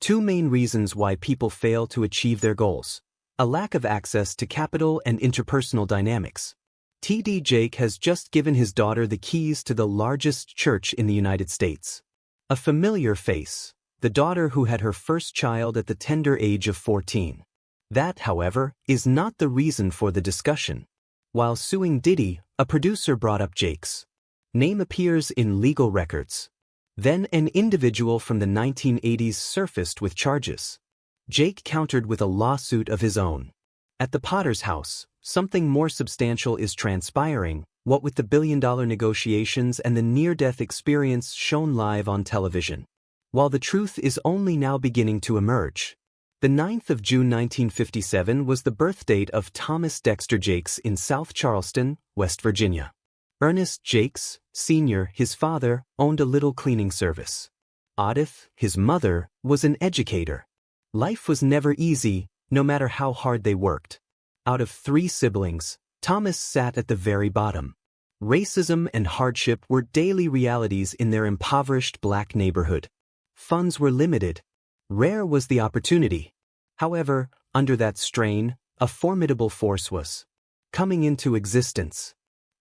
Two main reasons why people fail to achieve their goals: a lack of access to capital and interpersonal dynamics. tdjake has just given his daughter the keys to the largest church in the United States. A familiar face, the daughter who had her first child at the tender age of 14. That, however, is not the reason for the discussion. While suing Diddy, a producer brought up Jake's name appears in legal records. Then an individual from the 1980s surfaced with charges. Jake countered with a lawsuit of his own. At the Potter's house, something more substantial is transpiring, what with the billion-dollar negotiations and the near-death experience shown live on television. While the truth is only now beginning to emerge. The 9th of June 1957 was the birth date of Thomas Dexter Jakes in South Charleston, West Virginia. Ernest Jakes, Sr., his father, owned a little cleaning service. Odith, his mother, was an educator. Life was never easy, no matter how hard they worked. Out of 3 siblings, Thomas sat at the very bottom. Racism and hardship were daily realities in their impoverished black neighborhood. Funds were limited. Rare was the opportunity. However, under that strain, a formidable force was coming into existence.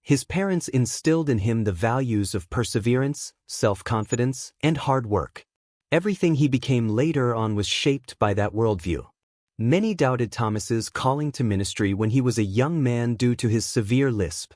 His parents instilled in him the values of perseverance, self-confidence, and hard work. Everything he became later on was shaped by that worldview. Many doubted Thomas's calling to ministry when he was a young man due to his severe lisp.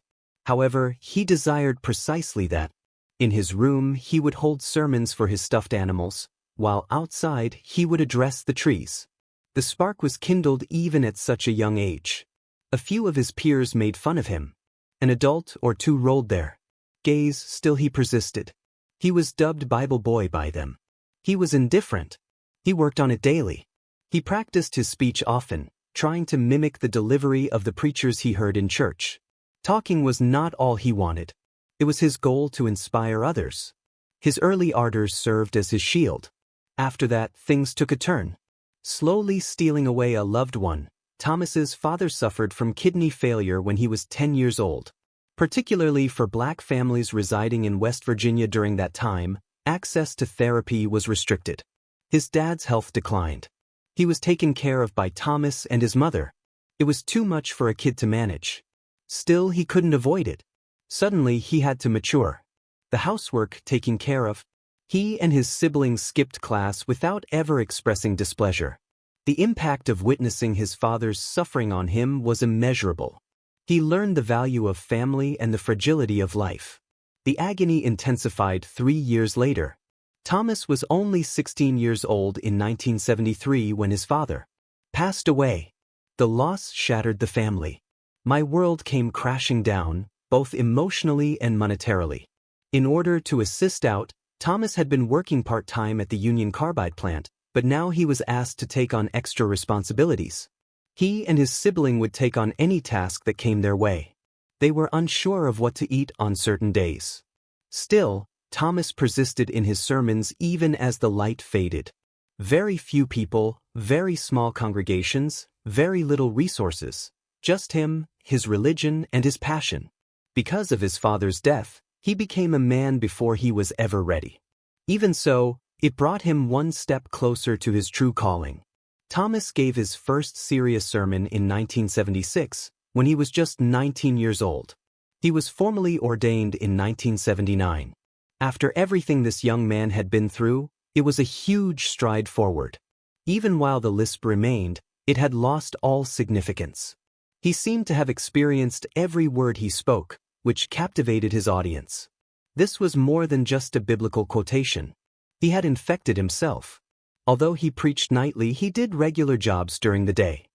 However, he desired precisely that. In his room, he would hold sermons for his stuffed animals, while outside, he would address the trees. The spark was kindled even at such a young age. A few of his peers made fun of him. An adult or two rolled their gaze, still he persisted. He was dubbed Bible Boy by them. He was indifferent. He worked on it daily. He practiced his speech often, trying to mimic the delivery of the preachers he heard in church. Talking was not all he wanted. It was his goal to inspire others. His early ardors served as his shield. After that, things took a turn. Slowly stealing away a loved one, Thomas's father suffered from kidney failure when he was 10 years old. Particularly for black families residing in West Virginia during that time, access to therapy was restricted. His dad's health declined. He was taken care of by Thomas and his mother. It was too much for a kid to manage. Still, he couldn't avoid it. Suddenly, he had to mature. The housework taken care of. He and his siblings skipped class without ever expressing displeasure. The impact of witnessing his father's suffering on him was immeasurable. He learned the value of family and the fragility of life. The agony intensified 3 years later. Thomas was only 16 years old in 1973 when his father passed away. The loss shattered the family. My world came crashing down, both emotionally and monetarily. In order to assist out, Thomas had been working part-time at the Union Carbide plant, but now he was asked to take on extra responsibilities. He and his sibling would take on any task that came their way. They were unsure of what to eat on certain days. Still, Thomas persisted in his sermons even as the light faded. Very few people, very small congregations, very little resources. Just him, his religion, and his passion. Because of his father's death, he became a man before he was ever ready. Even so, it brought him one step closer to his true calling. Thomas gave his first serious sermon in 1976, when he was just 19 years old. He was formally ordained in 1979. After everything this young man had been through, it was a huge stride forward. Even while the lisp remained, it had lost all significance. He seemed to have experienced every word he spoke, which captivated his audience. This was more than just a biblical quotation. He had infected himself. Although he preached nightly, he did regular jobs during the day.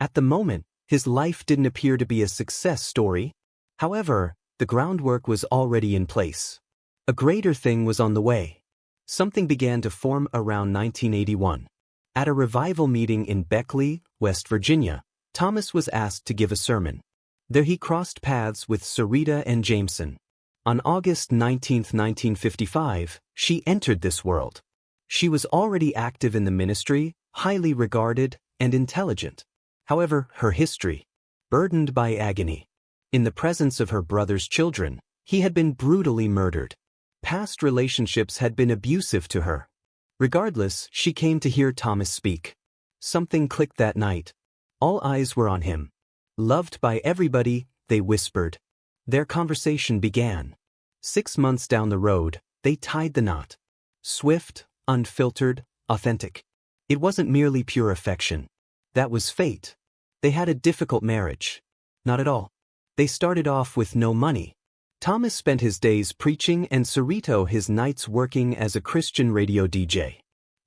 At the moment, his life didn't appear to be a success story. However, the groundwork was already in place. A greater thing was on the way. Something began to form around 1981. At a revival meeting in Beckley, West Virginia, Thomas was asked to give a sermon. There he crossed paths with Sarita and Jameson. On August 19, 1955, she entered this world. She was already active in the ministry, highly regarded, and intelligent. However, her history, burdened by agony. In the presence of her brother's children, he had been brutally murdered. Past relationships had been abusive to her. Regardless, she came to hear Thomas speak. Something clicked that night. All eyes were on him. Loved by everybody, they whispered. Their conversation began. 6 months down the road, they tied the knot. Swift, unfiltered, authentic. It wasn't merely pure affection. That was fate. They had a difficult marriage. Not at all. They started off with no money. Thomas spent his days preaching and Sarita his nights working as a Christian radio DJ.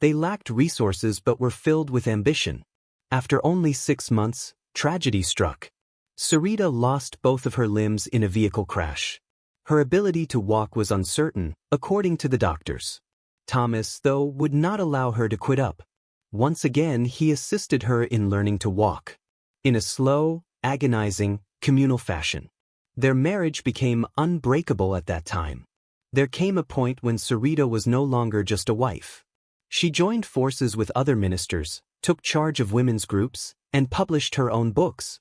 They lacked resources but were filled with ambition. After only 6 months, tragedy struck. Sarita lost both of her limbs in a vehicle crash. Her ability to walk was uncertain, according to the doctors. Thomas, though, would not allow her to quit up. Once again, he assisted her in learning to walk. In a slow, agonizing, communal fashion. Their marriage became unbreakable at that time. There came a point when Sarita was no longer just a wife. She joined forces with other ministers, took charge of women's groups, and published her own books.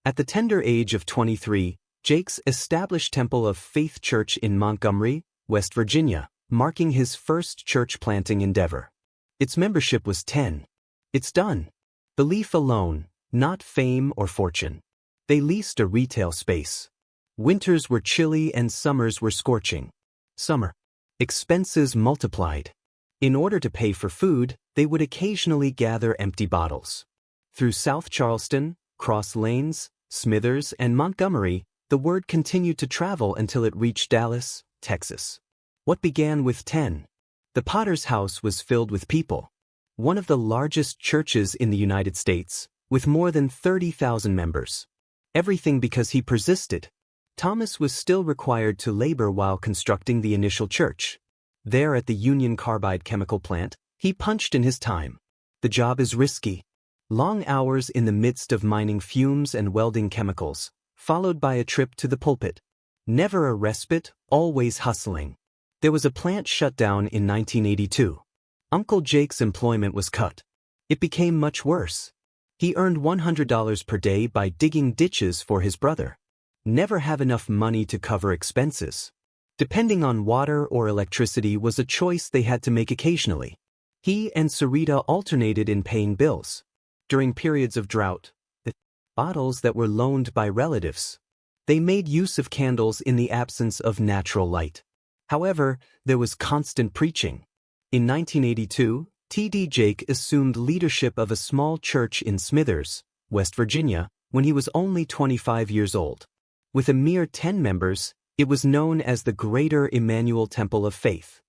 At the tender age of 23, Jakes established Temple of Faith Church in Montgomery, West Virginia, marking his first church planting endeavor. Its membership was 10. It's done. Belief alone, not fame or fortune. They leased a retail space. Winters were chilly and summers were scorching. Summer. Expenses multiplied. In order to pay for food, they would occasionally gather empty bottles. Through South Charleston, Cross Lanes, Smithers, and Montgomery, the word continued to travel until it reached Dallas, Texas. What began with 10? The Potter's House was filled with people. One of the largest churches in the United States, with more than 30,000 members. Everything because he persisted. Thomas was still required to labor while constructing the initial church. There at the Union Carbide chemical plant, he punched in his time. The job is risky. Long hours in the midst of mining fumes and welding chemicals, followed by a trip to the pulpit. Never a respite, always hustling. There was a plant shutdown in 1982. Uncle Jake's employment was cut. It became much worse. He earned $100 per day by digging ditches for his brother. Never have enough money to cover expenses. Depending on water or electricity was a choice they had to make occasionally. He and Sarita alternated in paying bills. During periods of drought, the bottles that were loaned by relatives. They made use of candles in the absence of natural light. However, there was constant preaching. In 1982, tdjakes assumed leadership of a small church in Smithers, West Virginia, when he was only 25 years old. With a mere 10 members, it was known as the Greater Emmanuel Temple of Faith.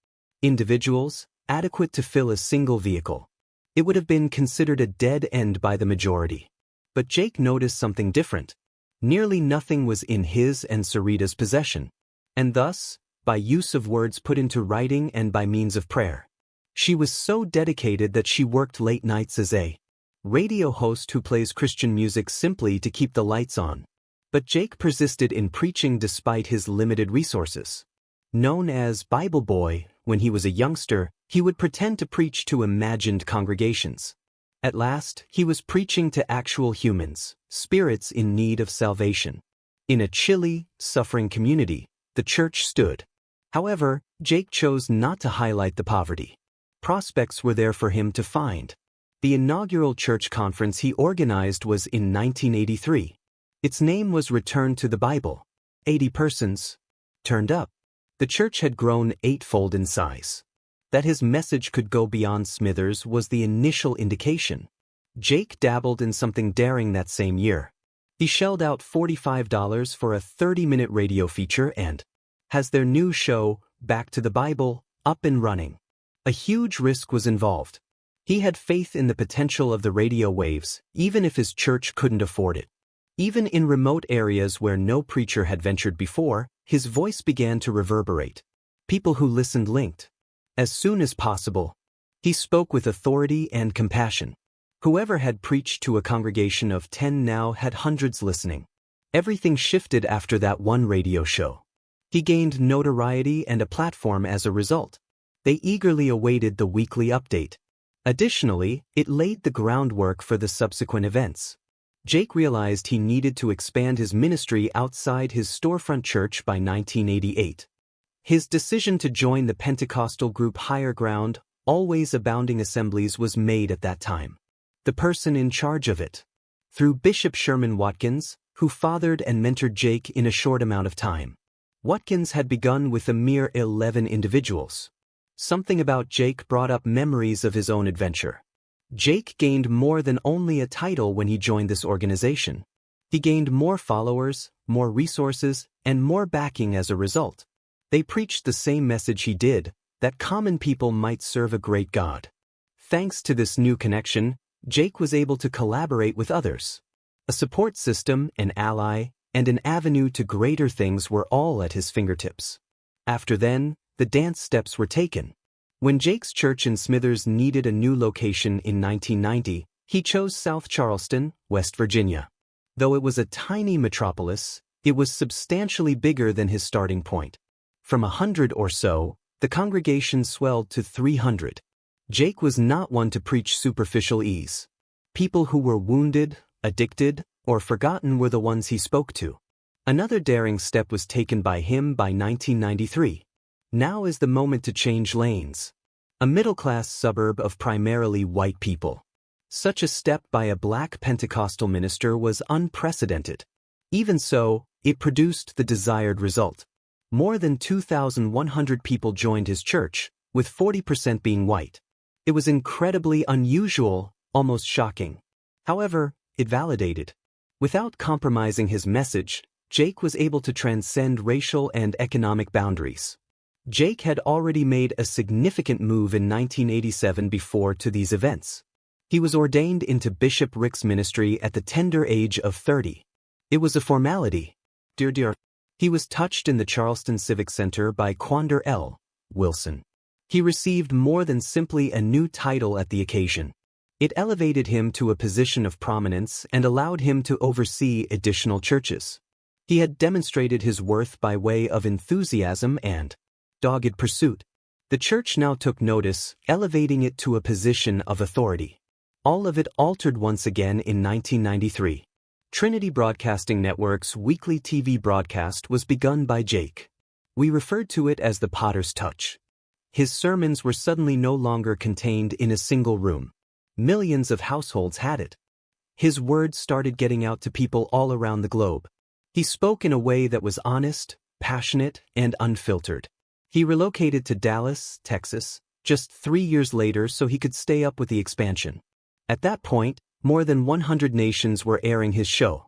Individuals, adequate to fill a single vehicle. It would have been considered a dead end by the majority. But Jake noticed something different. Nearly nothing was in his and Sarita's possession. And thus, by use of words put into writing and by means of prayer. She was so dedicated that she worked late nights as a radio host who plays Christian music simply to keep the lights on. But Jake persisted in preaching despite his limited resources. Known as Bible Boy, when he was a youngster, he would pretend to preach to imagined congregations. At last, he was preaching to actual humans, spirits in need of salvation. In a chilly, suffering community, the church stood. However, Jake chose not to highlight the poverty. Prospects were there for him to find. The inaugural church conference he organized was in 1983. Its name was Return to the Bible. 80 persons turned up. The church had grown 8-fold in size. That his message could go beyond Smithers was the initial indication. Jake dabbled in something daring that same year. He shelled out $45 for a 30-minute radio feature and has their new show, Back to the Bible, up and running. A huge risk was involved. He had faith in the potential of the radio waves, even if his church couldn't afford it. Even in remote areas where no preacher had ventured before, his voice began to reverberate. People who listened linked. As soon as possible, he spoke with authority and compassion. Whoever had preached to a congregation of 10 now had hundreds listening. Everything shifted after that one radio show. He gained notoriety and a platform as a result. They eagerly awaited the weekly update. Additionally, it laid the groundwork for the subsequent events. Jake realized he needed to expand his ministry outside his storefront church by 1988. His decision to join the Pentecostal group Higher Ground, Always Abounding Assemblies was made at that time. The person in charge of it. Through Bishop Sherman Watkins, who fathered and mentored Jake in a short amount of time. Watkins had begun with a mere 11 individuals. Something about Jake brought up memories of his own adventure. Jake gained more than only a title when he joined this organization. He gained more followers, more resources, and more backing as a result. They preached the same message he did, that common people might serve a great God. Thanks to this new connection, Jake was able to collaborate with others. A support system, an ally, and an avenue to greater things were all at his fingertips. After then, the dance steps were taken. When Jake's church in Smithers needed a new location in 1990, he chose South Charleston, West Virginia. Though it was a tiny metropolis, it was substantially bigger than his starting point. From 100 or so, the congregation swelled to 300. Jake was not one to preach superficial ease. People who were wounded, addicted, or forgotten were the ones he spoke to. Another daring step was taken by him by 1993. Now is the moment to change lanes. A middle-class suburb of primarily white people. Such a step by a black Pentecostal minister was unprecedented. Even so, it produced the desired result. More than 2,100 people joined his church, with 40% being white. It was incredibly unusual, almost shocking. However, it validated. Without compromising his message, Jake was able to transcend racial and economic boundaries. Jake had already made a significant move in 1987 before to these events. He was ordained into Bishop Rick's ministry at the tender age of 30. It was a formality. He was touched in the Charleston Civic Center by Quander L. Wilson. He received more than simply a new title at the occasion. It elevated him to a position of prominence and allowed him to oversee additional churches. He had demonstrated his worth by way of enthusiasm and dogged pursuit. The church now took notice, elevating it to a position of authority. All of it altered once again in 1993. Trinity Broadcasting Network's weekly TV broadcast was begun by Jake. We referred to it as the Potter's Touch. His sermons were suddenly no longer contained in a single room. Millions of households had it. His words started getting out to people all around the globe. He spoke in a way that was honest, passionate, and unfiltered. He relocated to Dallas, Texas, just 3 years later so he could stay up with the expansion. At that point, more than 100 nations were airing his show.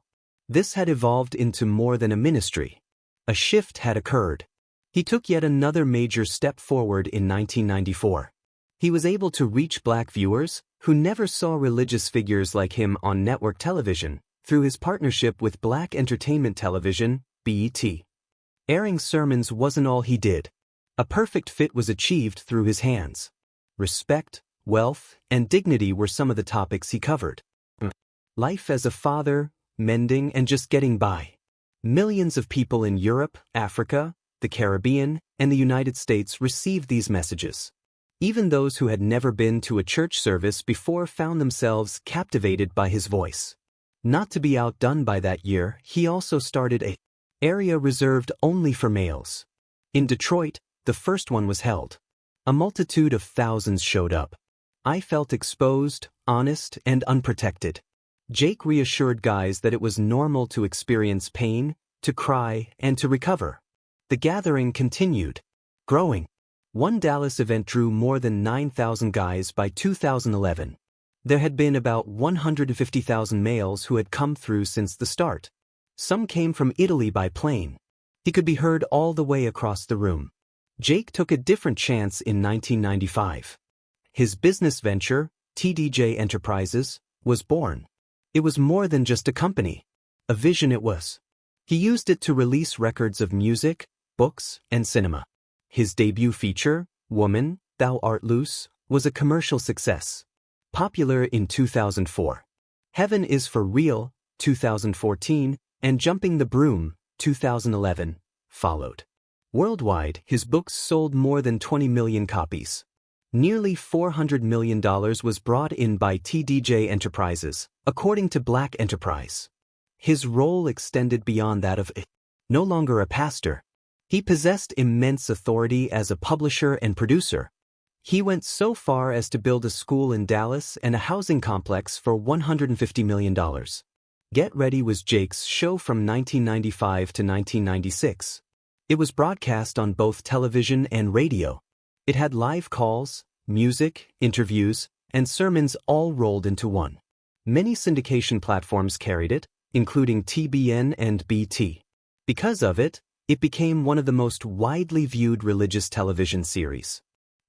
This had evolved into more than a ministry. A shift had occurred. He took yet another major step forward in 1994. He was able to reach black viewers, who never saw religious figures like him on network television, through his partnership with Black Entertainment Television, BET. Airing sermons wasn't all he did. A perfect fit was achieved through his hands. Respect, wealth, and dignity were some of the topics he covered. Life as a father, mending, and just getting by. Millions of people in Europe, Africa, the Caribbean, and the United States received these messages. Even those who had never been to a church service before found themselves captivated by his voice. Not to be outdone by that year, he also started an area reserved only for males. In Detroit, the first one was held. A multitude of thousands showed up. I felt exposed, honest, and unprotected. Jake reassured guys that it was normal to experience pain, to cry, and to recover. The gathering continued, growing. One Dallas event drew more than 9,000 guys by 2011. There had been about 150,000 males who had come through since the start. Some came from Italy by plane. He could be heard all the way across the room. Jake took a different chance in 1995. His business venture, TDJ Enterprises, was born. It was more than just a company. A vision it was. He used it to release records of music, books, and cinema. His debut feature, Woman, Thou Art Loose, was a commercial success. Popular in 2004. Heaven is for Real, 2014, and Jumping the Broom, 2011, followed. Worldwide, his books sold more than 20 million copies. Nearly $400 million was brought in by TDJ Enterprises, according to Black Enterprise. His role extended beyond that of no longer a pastor. He possessed immense authority as a publisher and producer. He went so far as to build a school in Dallas and a housing complex for $150 million. Get Ready was Jake's show from 1995 to 1996. It was broadcast on both television and radio. It had live calls, music, interviews, and sermons all rolled into one. Many syndication platforms carried it, including TBN and BT. Because of it, it became one of the most widely viewed religious television series.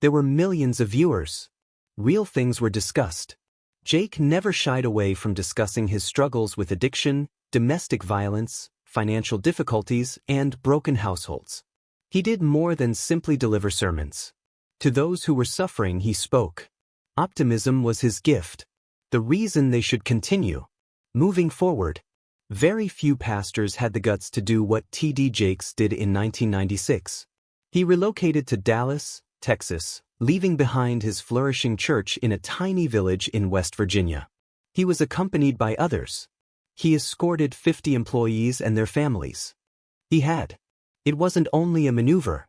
There were millions of viewers. Real things were discussed. Jake never shied away from discussing his struggles with addiction, domestic violence, financial difficulties, and broken households. He did more than simply deliver sermons. To those who were suffering, he spoke. Optimism was his gift, the reason they should continue. Moving forward, very few pastors had the guts to do what tdjakes did in 1996. He relocated to Dallas, Texas, leaving behind his flourishing church in a tiny village in West Virginia. He was accompanied by others. He escorted 50 employees and their families. It wasn't only a maneuver.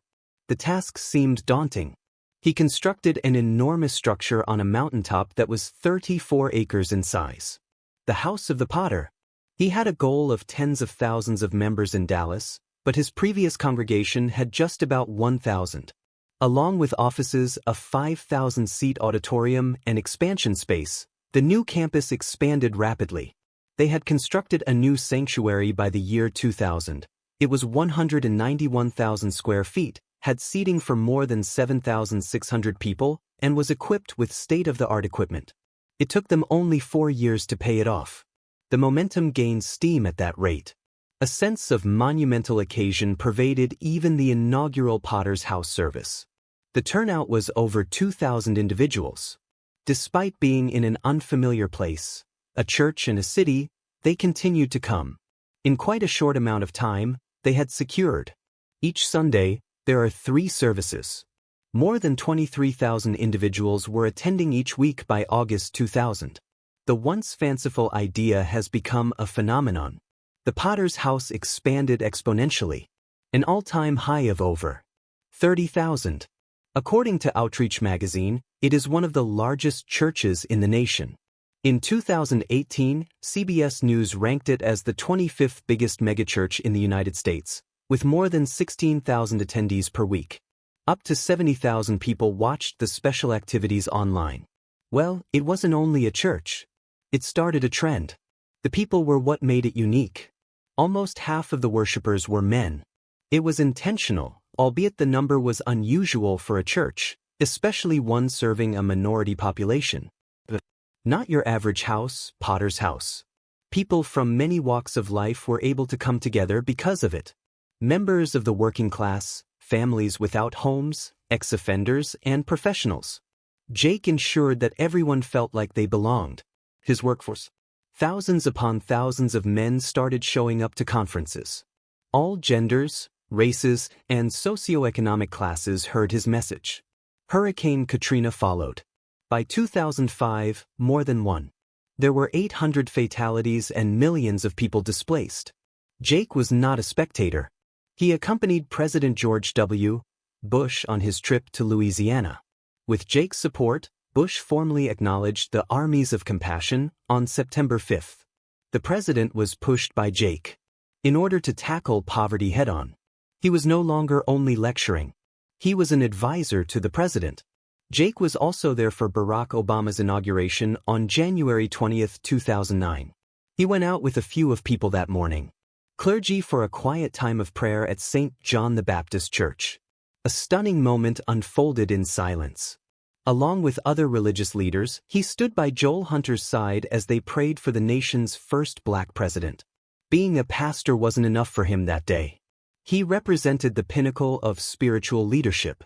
The task seemed daunting. He constructed an enormous structure on a mountaintop that was 34 acres in size. The House of the Potter. He had a goal of tens of thousands of members in Dallas, but his previous congregation had just about 1,000. Along with offices, a 5,000-seat auditorium, and expansion space, the new campus expanded rapidly. They had constructed a new sanctuary by the year 2000. It was 191,000 square feet, had seating for more than 7,600 people, and was equipped with state-of-the-art equipment. It took them only 4 years to pay it off. The momentum gained steam at that rate. A sense of monumental occasion pervaded even the inaugural Potter's House service. The turnout was over 2,000 individuals. Despite being in an unfamiliar place, a church and a city, they continued to come. In quite a short amount of time, they had secured. Each Sunday, there are 3 services. More than 23,000 individuals were attending each week by August 2000. The once fanciful idea has become a phenomenon. The Potter's House expanded exponentially, an all-time high of over 30,000. According to Outreach magazine, it is one of the largest churches in the nation. In 2018, CBS News ranked it as the 25th biggest megachurch in the United States, with more than 16,000 attendees per week. Up to 70,000 people watched the special activities online. Well, it wasn't only a church. It started a trend. The people were what made it unique. Almost half of the worshippers were men. It was intentional, albeit the number was unusual for a church, especially one serving a minority population. Not your average house, Potter's House. People from many walks of life were able to come together because of it. Members of the working class, families without homes, ex-offenders, and professionals. Jake ensured that everyone felt like they belonged. His workforce. Thousands upon thousands of men started showing up to conferences. All genders, races, and socioeconomic classes heard his message. Hurricane Katrina followed. By 2005, more than one. There were 800 fatalities and millions of people displaced. Jake was not a spectator. He accompanied President George W. Bush on his trip to Louisiana. With Jake's support, Bush formally acknowledged the Armies of Compassion on September 5. The president was pushed by Jake. In order to tackle poverty head-on, he was no longer only lecturing. He was an advisor to the president. Jake was also there for Barack Obama's inauguration on January 20, 2009. He went out with a few of people that morning. Clergy for a quiet time of prayer at St. John the Baptist Church. A stunning moment unfolded in silence. Along with other religious leaders, he stood by Joel Hunter's side as they prayed for the nation's first black president. Being a pastor wasn't enough for him that day. He represented the pinnacle of spiritual leadership.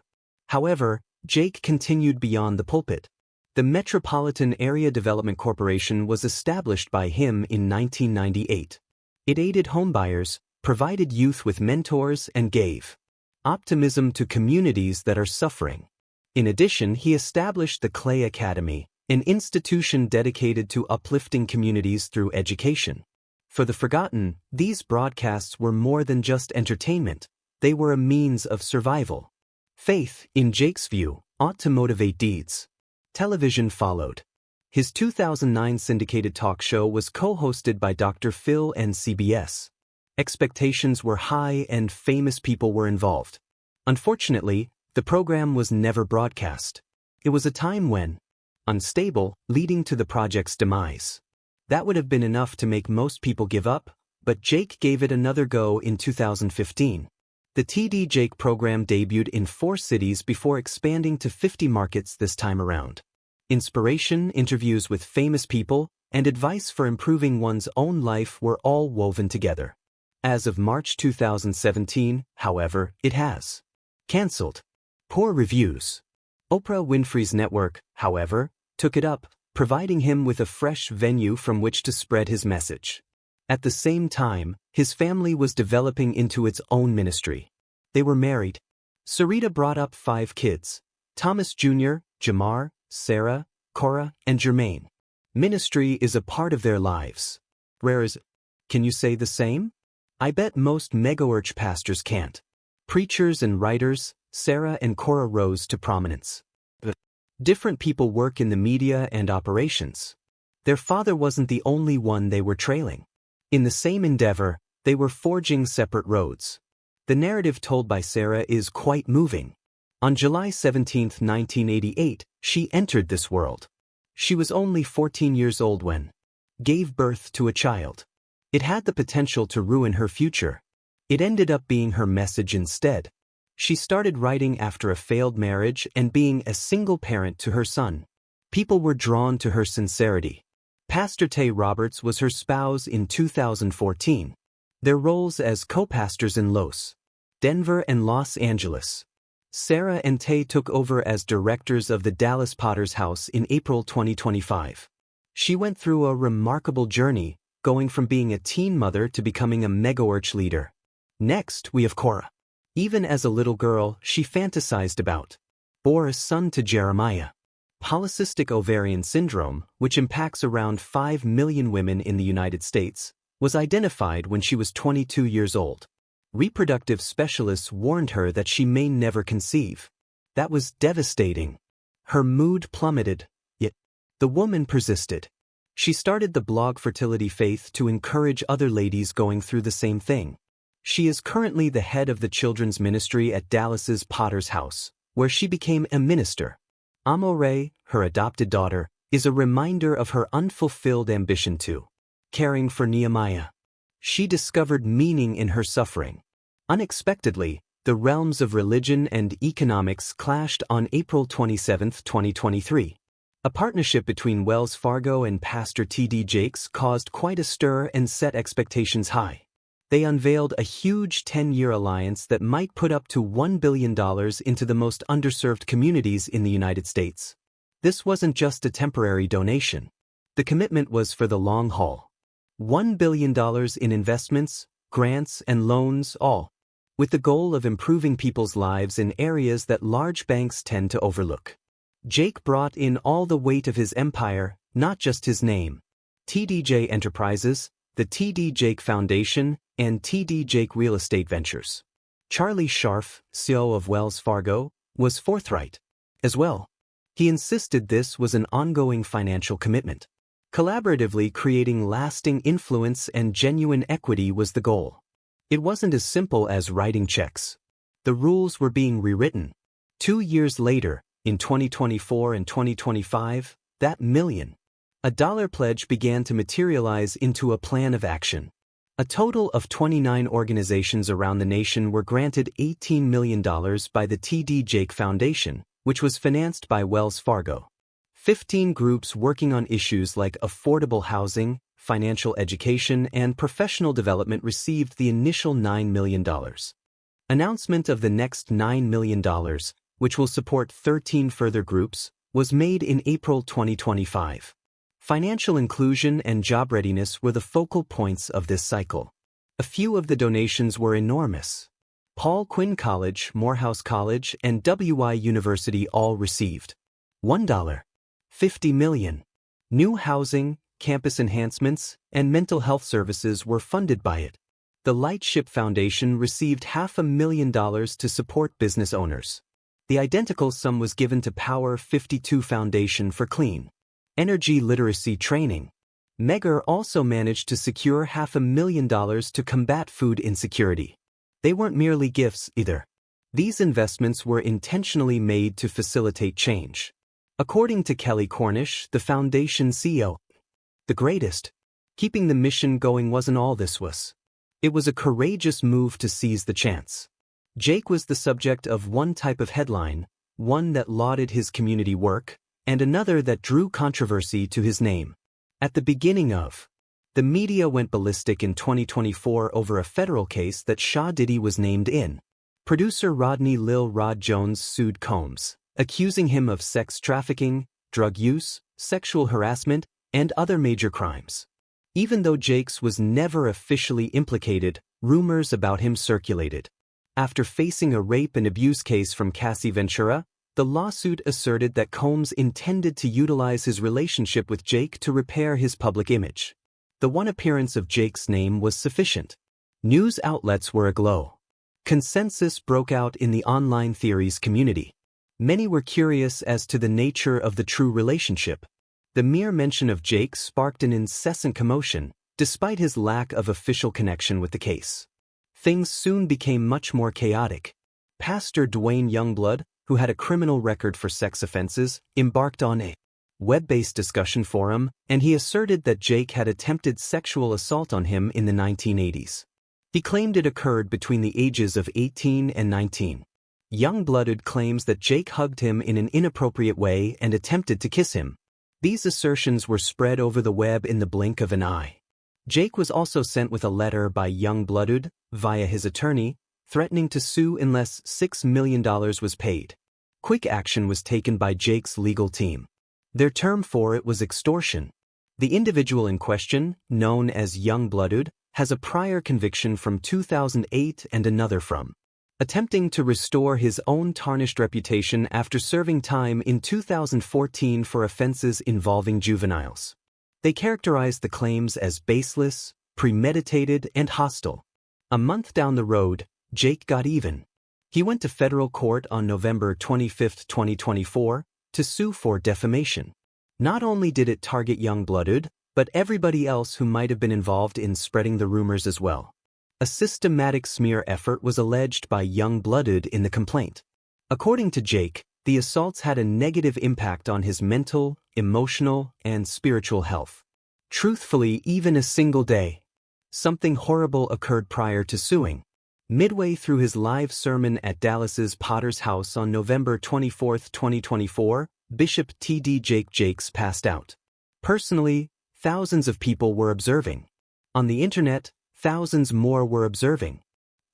However, Jake continued beyond the pulpit. The Metropolitan Area Development Corporation was established by him in 1998. It aided homebuyers, provided youth with mentors, and gave optimism to communities that are suffering. In addition, he established the Clay Academy, an institution dedicated to uplifting communities through education. For the forgotten, these broadcasts were more than just entertainment. They were a means of survival. Faith, in Jake's view, ought to motivate deeds. Television followed. His 2009 syndicated talk show was co-hosted by Dr. Phil and CBS. Expectations were high and famous people were involved. Unfortunately, the program was never broadcast. It was a time when, unstable, leading to the project's demise. That would have been enough to make most people give up, but Jake gave it another go in 2015. The TD program debuted in 4 cities before expanding to 50 markets this time around. Inspiration, interviews with famous people, and advice for improving one's own life were all woven together. As of March 2017, however, it has cancelled. Poor reviews. Oprah Winfrey's network, however, took it up, providing him with a fresh venue from which to spread his message. At the same time, his family was developing into its own ministry. They were married. Sarita brought up 5 kids: Thomas Jr., Jamar, Sarah, Cora, and Jermaine. Ministry is a part of their lives. Whereas, can you say the same? I bet most megachurch pastors can't. Preachers and writers, Sarah and Cora rose to prominence. But different people work in the media and operations. Their father wasn't the only one they were trailing. In the same endeavor, they were forging separate roads. The narrative told by Sarah is quite moving. On July 17, 1988, she entered this world. She was only 14 years old when gave birth to a child. It had the potential to ruin her future. It ended up being her message instead. She started writing after a failed marriage and being a single parent to her son. People were drawn to her sincerity. Pastor Tay Roberts was her spouse in 2014. Their roles as co-pastors in Los, Denver and Los Angeles. Sarah and Tay took over as directors of the Dallas Potter's House in April 2025. She went through a remarkable journey, going from being a teen mother to becoming a megachurch leader. Next, we have Cora. Even as a little girl, she fantasized about, bore a son to Jeremiah. Polycystic ovarian syndrome, which impacts around 5 million women in the United States, was identified when she was 22 years old. Reproductive specialists warned her that she may never conceive. That was devastating. Her mood plummeted, yet the woman persisted. She started the blog Fertility Faith to encourage other ladies going through the same thing. She is currently the head of the children's ministry at Dallas's Potter's House, where she became a minister. Amore, her adopted daughter, is a reminder of her unfulfilled ambition to caring for Nehemiah. She discovered meaning in her suffering. Unexpectedly, the realms of religion and economics clashed on April 27, 2023. A partnership between Wells Fargo and Pastor tdjakes caused quite a stir and set expectations high. They unveiled a huge 10-year alliance that might put up to $1 billion into the most underserved communities in the United States. This wasn't just a temporary donation. The commitment was for the long haul. $1 billion in investments, grants, and loans, all with the goal of improving people's lives in areas that large banks tend to overlook. Jake brought in all the weight of his empire, not just his name. TDJ Enterprises, the TD Jake Foundation, and TD Jake Real Estate Ventures. Charlie Scharf, CEO of Wells Fargo, was forthright as well. He insisted this was an ongoing financial commitment. Collaboratively creating lasting influence and genuine equity was the goal. It wasn't as simple as writing checks. The rules were being rewritten. 2 years later, in 2024 and 2025, that $1 million pledge began to materialize into a plan of action. A total of 29 organizations around the nation were granted $18 million by the TD Jake Foundation, which was financed by Wells Fargo. 15 groups working on issues like affordable housing, financial education, and professional development received the initial $9 million. Announcement of the next $9 million, which will support 13 further groups, was made in April 2025. Financial inclusion and job readiness were the focal points of this cycle. A few of the donations were enormous. Paul Quinn College, Morehouse College, and WI University all received $1. 50 million. New housing, campus enhancements, and mental health services were funded by it. The Lightship Foundation received $500,000 to support business owners. The identical sum was given to Power 52 Foundation for Clean Energy Literacy Training. Megher also managed to secure $500,000 to combat food insecurity. They weren't merely gifts either. These investments were intentionally made to facilitate change. According to Kelly Cornish, the foundation CEO, the greatest, keeping the mission going wasn't all this was. It was a courageous move to seize the chance. Jake was the subject of one type of headline, one that lauded his community work, and another that drew controversy to his name. At the beginning of, the media went ballistic in 2024 over a federal case that Sha Diddy was named in. Producer Rodney Lil Rod Jones sued Combs, accusing him of sex trafficking, drug use, sexual harassment, and other major crimes. Even though Jakes was never officially implicated, rumors about him circulated. After facing a rape and abuse case from Cassie Ventura, the lawsuit asserted that Combs intended to utilize his relationship with Jake to repair his public image. The one appearance of Jake's name was sufficient. News outlets were aglow. Consensus broke out in the online theories community. Many were curious as to the nature of the true relationship. The mere mention of Jake sparked an incessant commotion, despite his lack of official connection with the case. Things soon became much more chaotic. Pastor Dwayne Youngblood, who had a criminal record for sex offenses, embarked on a web-based discussion forum, and he asserted that Jake had attempted sexual assault on him in the 1980s. He claimed it occurred between the ages of 18 and 19. Youngblood claims that Jake hugged him in an inappropriate way and attempted to kiss him. These assertions were spread over the web in the blink of an eye. Jake was also sent with a letter by Youngblood, via his attorney, threatening to sue unless $6 million was paid. Quick action was taken by Jake's legal team. Their term for it was extortion. The individual in question, known as Youngblood, has a prior conviction from 2008 and another from attempting to restore his own tarnished reputation after serving time in 2014 for offenses involving juveniles. They characterized the claims as baseless, premeditated, and hostile. A month down the road, Jake got even. He went to federal court on November 25, 2024, to sue for defamation. Not only did it target Youngblood, but everybody else who might have been involved in spreading the rumors as well. A systematic smear effort was alleged by Youngblood in the complaint. According to Jake, the assaults had a negative impact on his mental, emotional, and spiritual health. Truthfully, even a single day. Something horrible occurred prior to suing. Midway through his live sermon at Dallas's Potter's House on November 24, 2024, Bishop tdjakes passed out. Personally, thousands of people were observing. On the internet, thousands more were observing.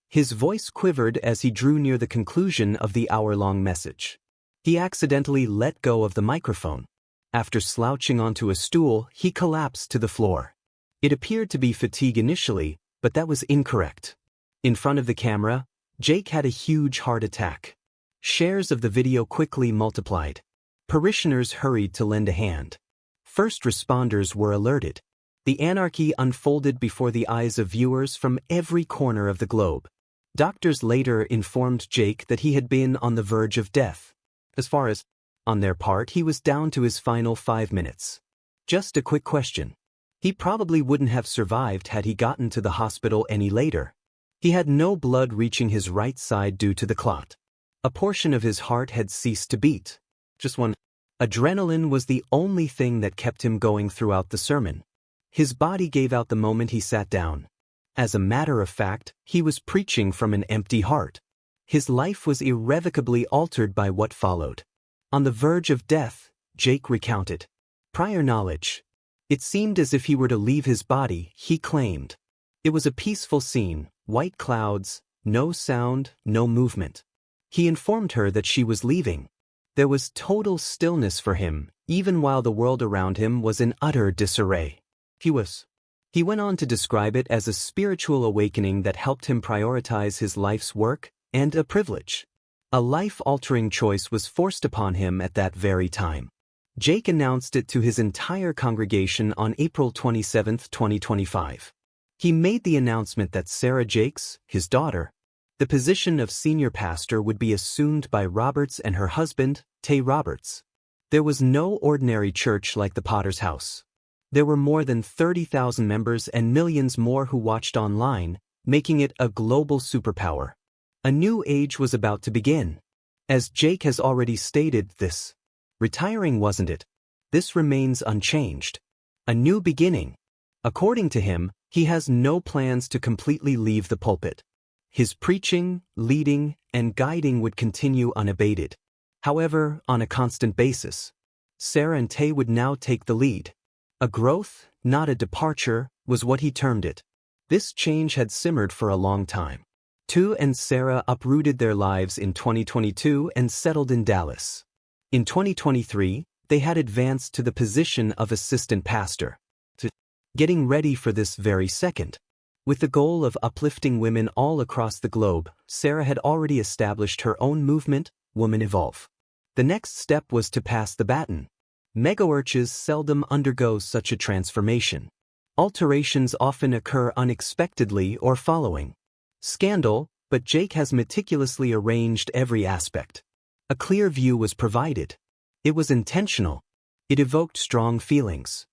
His voice quivered as he drew near the conclusion of the hour-long message. He accidentally let go of the microphone. After slouching onto a stool, he collapsed to the floor. It appeared to be fatigue initially, but that was incorrect. In front of the camera, Jake had a huge heart attack. Shares of the video quickly multiplied. Parishioners hurried to lend a hand. First responders were alerted. The anarchy unfolded before the eyes of viewers from every corner of the globe. Doctors later informed Jake that he had been on the verge of death. As far as, on their part, he was down to his final 5 minutes. Just a quick question. He probably wouldn't have survived had he gotten to the hospital any later. He had no blood reaching his right side due to the clot. A portion of his heart had ceased to beat. Just one. Adrenaline was the only thing that kept him going throughout the sermon. His body gave out the moment he sat down. As a matter of fact, he was preaching from an empty heart. His life was irrevocably altered by what followed. On the verge of death, Jake recounted. Prior knowledge. It seemed as if he were to leave his body, he claimed. It was a peaceful scene, white clouds, no sound, no movement. He informed her that she was leaving. There was total stillness for him, even while the world around him was in utter disarray. He went on to describe it as a spiritual awakening that helped him prioritize his life's work, and a privilege. A life-altering choice was forced upon him at that very time. Jake announced it to his entire congregation on April 27, 2025. He made the announcement that Sarah Jakes, his daughter, The position of senior pastor would be assumed by Roberts and her husband, Tay Roberts. There was no ordinary church like the Potter's house. There were more than 30,000 members and millions more who watched online, making it a global superpower. A new age was about to begin. As Jake has already stated this, retiring wasn't it. This remains unchanged. A new beginning. According to him, he has no plans to completely leave the pulpit. His preaching, leading, and guiding would continue unabated. However, on a constant basis. Sarah and Tay would now take the lead. A growth, not a departure, was what he termed it. This change had simmered for a long time. Tay and Sarah uprooted their lives in 2022 and settled in Dallas. In 2023, they had advanced to the position of assistant pastor. Getting ready for this very second. With the goal of uplifting women all across the globe, Sarah had already established her own movement, Women Evolve. The next step was to pass the baton. Megachurches seldom undergo such a transformation. Alterations often occur unexpectedly or following scandal, but Jake has meticulously arranged every aspect. A clear view was provided. It was intentional. It evoked strong feelings.